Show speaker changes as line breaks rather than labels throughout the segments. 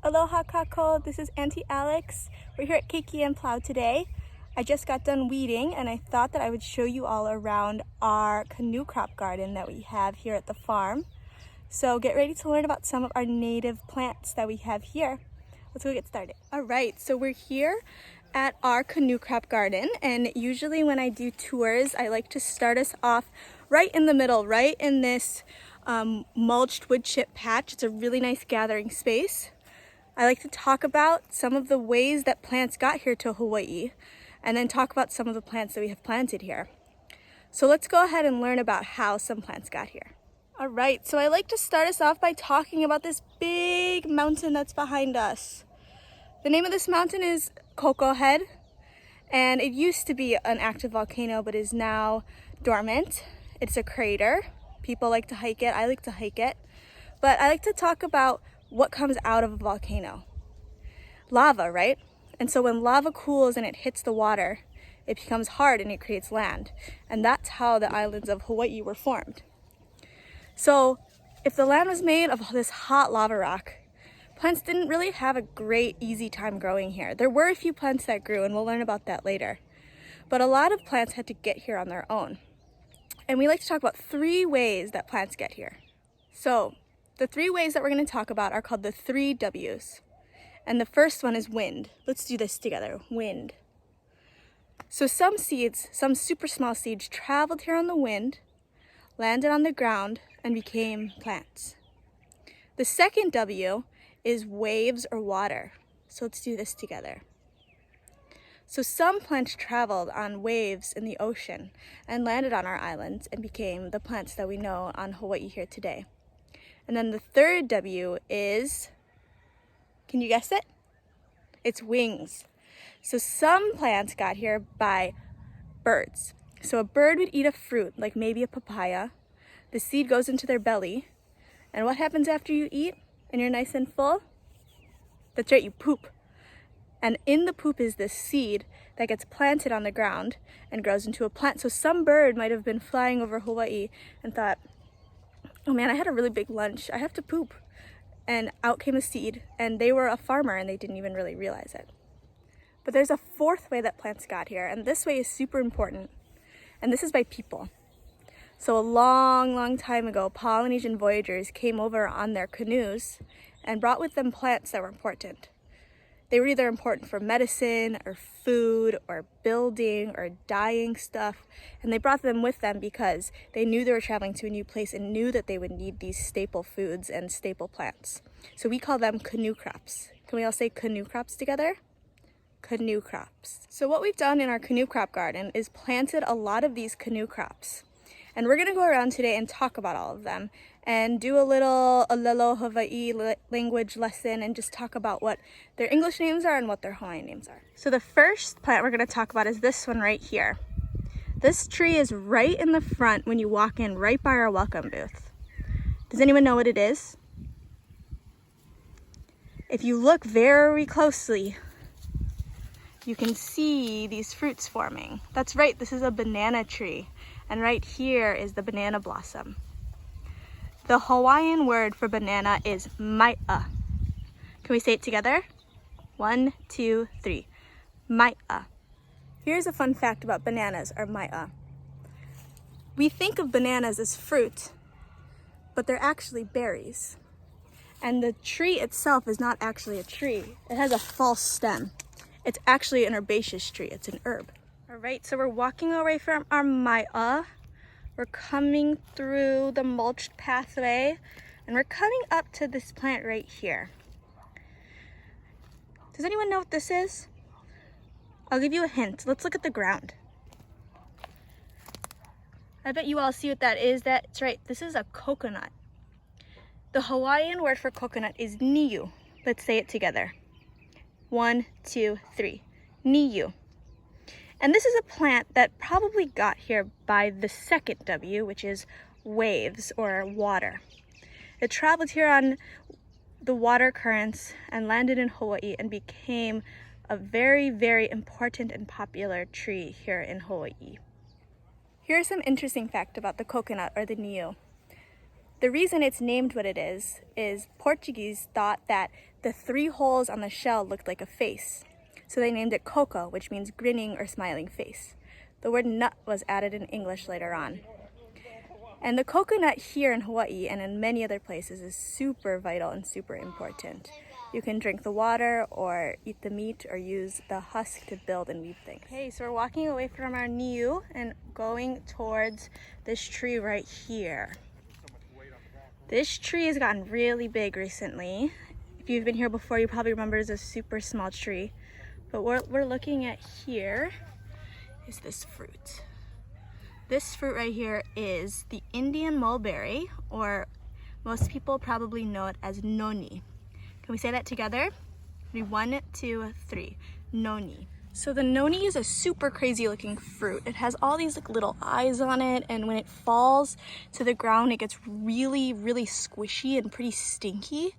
Aloha kako, this is Aunty Alex. We're here at Keiki and Plow today. I just got done weeding and I thought that I would show you all around our canoe crop garden that we have here at the farm. So get ready to learn about some of our native plants that we have here. Let's go get started. All right, so we're here at our canoe crop garden, and usually when I do tours, I like to start us off right in the middle, right in this mulched wood chip patch. It's a really nice gathering space. I like to talk about some of the ways that plants got here to Hawaii, and then talk about some of the plants that we have planted here. So let's go ahead and learn about how some plants got here. All right, so I like to start us off by talking about this big mountain that's behind us. The name of this mountain is Koko Head, and it used to be an active volcano but is now dormant. It's a crater. People like to hike it. I like to hike it. But I like to talk about what comes out of a volcano. Lava, right? And so when lava cools and it hits the water, it becomes hard and it creates land. And that's how the islands of Hawaii were formed. So if the land was made of this hot lava rock, plants didn't really have a great, easy time growing here. There were a few plants that grew, and we'll learn about that later. But a lot of plants had to get here on their own. And we like to talk about 3 ways that plants get here. So the 3 ways that we're going to talk about are called the 3 W's. And the first one is wind. Let's do this together. Wind. So some seeds, some super small seeds, traveled here on the wind, landed on the ground, and became plants. The second W is waves or water. So let's do this together. So some plants traveled on waves in the ocean and landed on our islands and became the plants that we know on Hawaii here today. And then the third W is, can you guess it? It's wings. So some plants got here by birds. So a bird would eat a fruit, like maybe a papaya. The seed goes into their belly. And what happens after you eat and you're nice and full? That's right, you poop. And in the poop is this seed that gets planted on the ground and grows into a plant. So some bird might have been flying over Hawaii and thought, oh man, I had a really big lunch. I have to poop. And out came a seed, and they were a farmer and they didn't even really realize it. But there's a 4th way that plants got here, and this way is super important. And this is by people. So a long, long time ago, Polynesian voyagers came over on their canoes and brought with them plants that were important. They were either important for medicine or food or building or dyeing stuff. And they brought them with them because they knew they were traveling to a new place and knew that they would need these staple foods and staple plants. So we call them canoe crops. Can we all say canoe crops together? Canoe crops. So what we've done in our canoe crop garden is planted a lot of these canoe crops. And we're gonna go around today and talk about all of them and do a little Alelo Hawaii language lesson and just talk about what their English names are and what their Hawaiian names are. So the first plant we're gonna talk about is this one right here. This tree is right in the front when you walk in, right by our welcome booth. Does anyone know what it is? If you look very closely, you can see these fruits forming. That's right, this is a banana tree. And right here is the banana blossom. The Hawaiian word for banana is mai'a. Can we say it together? 1, 2, 3. Mai'a. Here's a fun fact about bananas, or mai'a. We think of bananas as fruit, but they're actually berries. And the tree itself is not actually a tree. It has a false stem. It's actually an herbaceous tree. It's an herb. All right, so we're walking away from our mai'a. We're coming through the mulched pathway, and we're coming up to this plant right here. Does anyone know what this is? I'll give you a hint. Let's look at the ground. I bet you all see what that is. That's right, this is a coconut. The Hawaiian word for coconut is niu. Let's say it together. 1, 2, 3. Niu. And this is a plant that probably got here by the second W, which is waves or water. It traveled here on the water currents and landed in Hawaii and became a very, very important and popular tree here in Hawaii. Here's some interesting fact about the coconut or the niu. The reason it's named what it is Portuguese thought that the 3 holes on the shell looked like a face. So they named it coco, which means grinning or smiling face. The word nut was added in English later on. And the coconut here in Hawaii and in many other places is super vital and super important. You can drink the water or eat the meat or use the husk to build and weave things. Okay, so we're walking away from our niu and going towards this tree right here. This tree has gotten really big recently. If you've been here before, you probably remember it's a super small tree. But what we're looking at here is this fruit. This fruit right here is the Indian mulberry, or most people probably know it as noni. Can we say that together? 1, 2, 3. Noni. So the noni is a super crazy looking fruit. It has all these like little eyes on it, and when it falls to the ground, it gets really, really squishy and pretty stinky.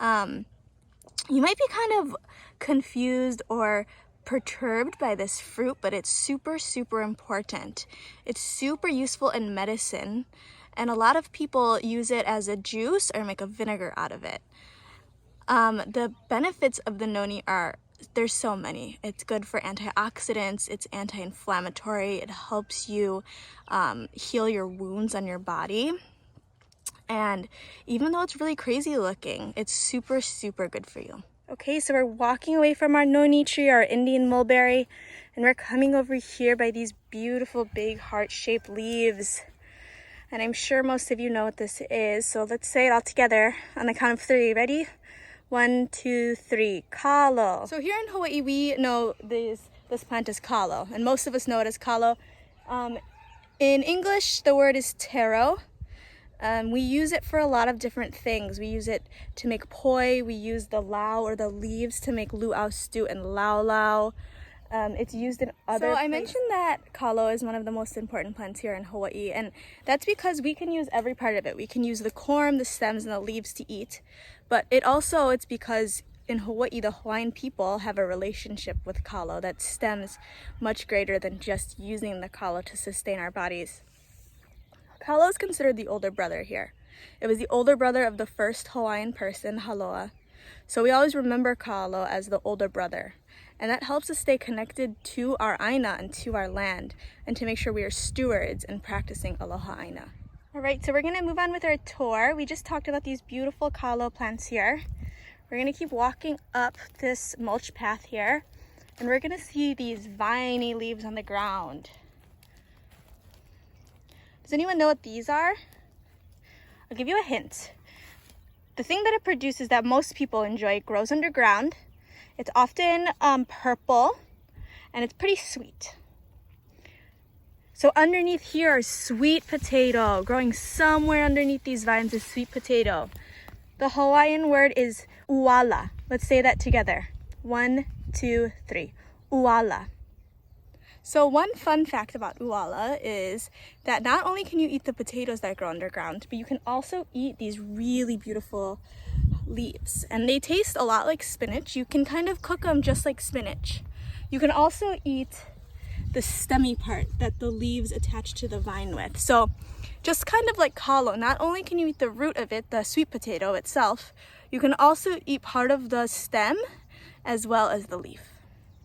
You might be kind of confused or perturbed by this fruit, but it's super, super important. It's super useful in medicine, and a lot of people use it as a juice or make a vinegar out of it. The benefits of the noni are, there's so many. It's good for antioxidants, it's anti-inflammatory, it helps you heal your wounds on your body. And even though it's really crazy looking, it's super, super good for you. Okay, so we're walking away from our noni tree, our Indian mulberry, and we're coming over here by these beautiful big heart-shaped leaves. And I'm sure most of you know what this is, so let's say it all together on the count of 3. Ready? 1, 2, 3. Kalo. So here in Hawaii, we know this plant is kalo, and most of us know it as kalo. In English, the word is taro. We use it for a lot of different things. We use it to make poi. We use the lau or the leaves to make luau stew and lau lau. It's used in other places. I mentioned that kalo is one of the most important plants here in Hawaii, and that's because we can use every part of it. We can use the corm, the stems, and the leaves to eat, but it's because in Hawaii, the Hawaiian people have a relationship with kalo that stems much greater than just using the kalo to sustain our bodies. Kalo is considered the older brother here. It was the older brother of the first Hawaiian person, Haloa. So we always remember Kalo as the older brother. And that helps us stay connected to our aina and to our land, and to make sure we are stewards and practicing aloha aina. All right, so we're gonna move on with our tour. We just talked about these beautiful Kalo plants here. We're gonna keep walking up this mulch path here, and we're gonna see these viney leaves on the ground. Does anyone know what these are? I'll give you a hint. The thing that it produces that most people enjoy grows underground. It's often purple, and it's pretty sweet. So underneath here is sweet potato. Growing somewhere underneath these vines is sweet potato. The Hawaiian word is uala. Let's say that together. 1, 2, 3. Uala. So one fun fact about uala is that not only can you eat the potatoes that grow underground, but you can also eat these really beautiful leaves. And they taste a lot like spinach. You can kind of cook them just like spinach. You can also eat the stemmy part that the leaves attach to the vine with. So just kind of like kalo, not only can you eat the root of it, the sweet potato itself, you can also eat part of the stem as well as the leaf.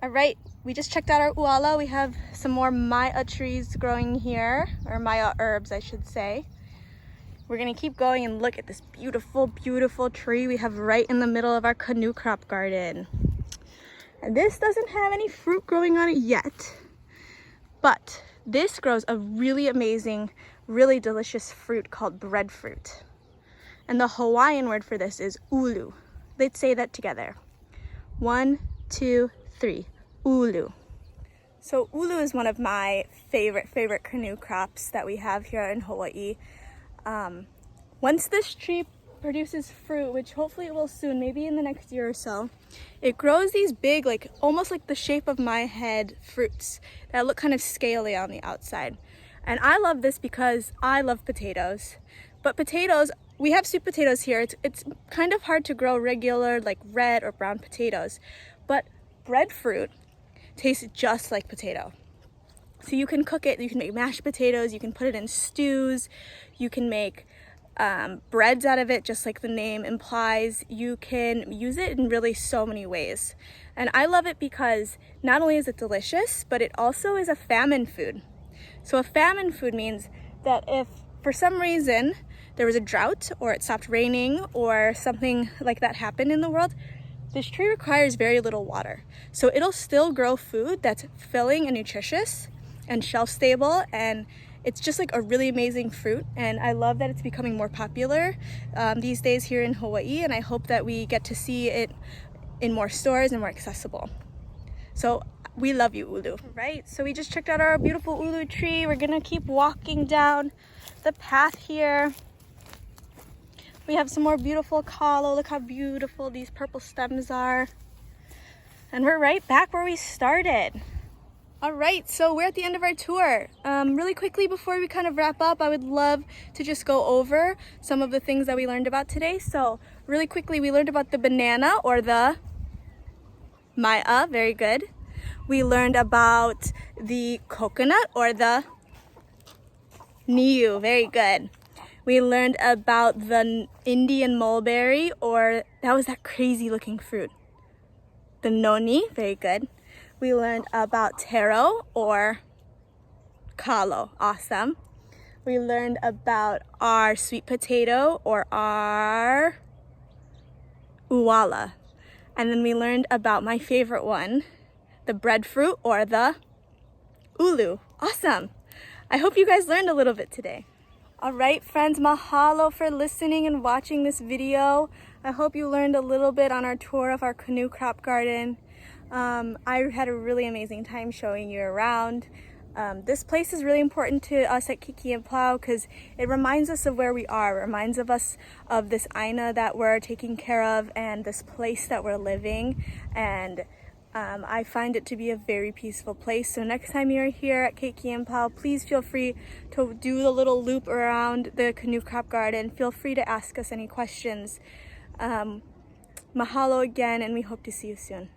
All right, we just checked out our uala. We have some more maya trees growing here, or maya herbs, I should say. We're gonna keep going and look at this beautiful, beautiful tree we have right in the middle of our canoe crop garden. And this doesn't have any fruit growing on it yet, but this grows a really amazing, really delicious fruit called breadfruit. And the Hawaiian word for this is ulu. Let's say that together. 1, 2, 3. Ulu. So ulu is one of my favorite canoe crops that we have here in Hawaii. Once this tree produces fruit, which hopefully it will soon, maybe in the next year or so, it grows these big, like almost like the shape of my head fruits that look kind of scaly on the outside. And I love this because I love potatoes. But potatoes, we have sweet potatoes here. It's kind of hard to grow regular like red or brown potatoes. But breadfruit tastes just like potato. So you can cook it, you can make mashed potatoes, you can put it in stews, you can make breads out of it, just like the name implies. You can use it in really so many ways. And I love it because not only is it delicious, but it also is a famine food. So a famine food means that if for some reason there was a drought or it stopped raining or something like that happened in the world, this tree requires very little water. So it'll still grow food that's filling and nutritious and shelf stable, and it's just like a really amazing fruit. And I love that it's becoming more popular these days here in Hawaii, and I hope that we get to see it in more stores and more accessible. So we love you, ulu. Right, so we just checked out our beautiful ulu tree. We're gonna keep walking down the path here. We have some more beautiful kalo. Look how beautiful these purple stems are. And we're right back where we started. All right, so we're at the end of our tour. Really quickly before we kind of wrap up, I would love to just go over some of the things that we learned about today. So really quickly, we learned about the banana or the mai'a, very good. We learned about the coconut or the niu, very good. We learned about the Indian mulberry, or that was that crazy looking fruit. The noni, very good. We learned about taro or kalo, awesome. We learned about our sweet potato or our uwala. And then we learned about my favorite one, the breadfruit or the ulu. Awesome. I hope you guys learned a little bit today. All right, friends, mahalo for listening and watching this video. I hope you learned a little bit on our tour of our Canoe Crop Garden. I had a really amazing time showing you around. This place is really important to us at Keiki and Plow because it reminds us of where we are. It reminds us of this aina that we're taking care of and this place that we're living. And I find it to be a very peaceful place. So next time you're here at Keiki and Plow, please feel free to do the little loop around the Canoe Crop Garden. Feel free to ask us any questions. Mahalo again, and we hope to see you soon.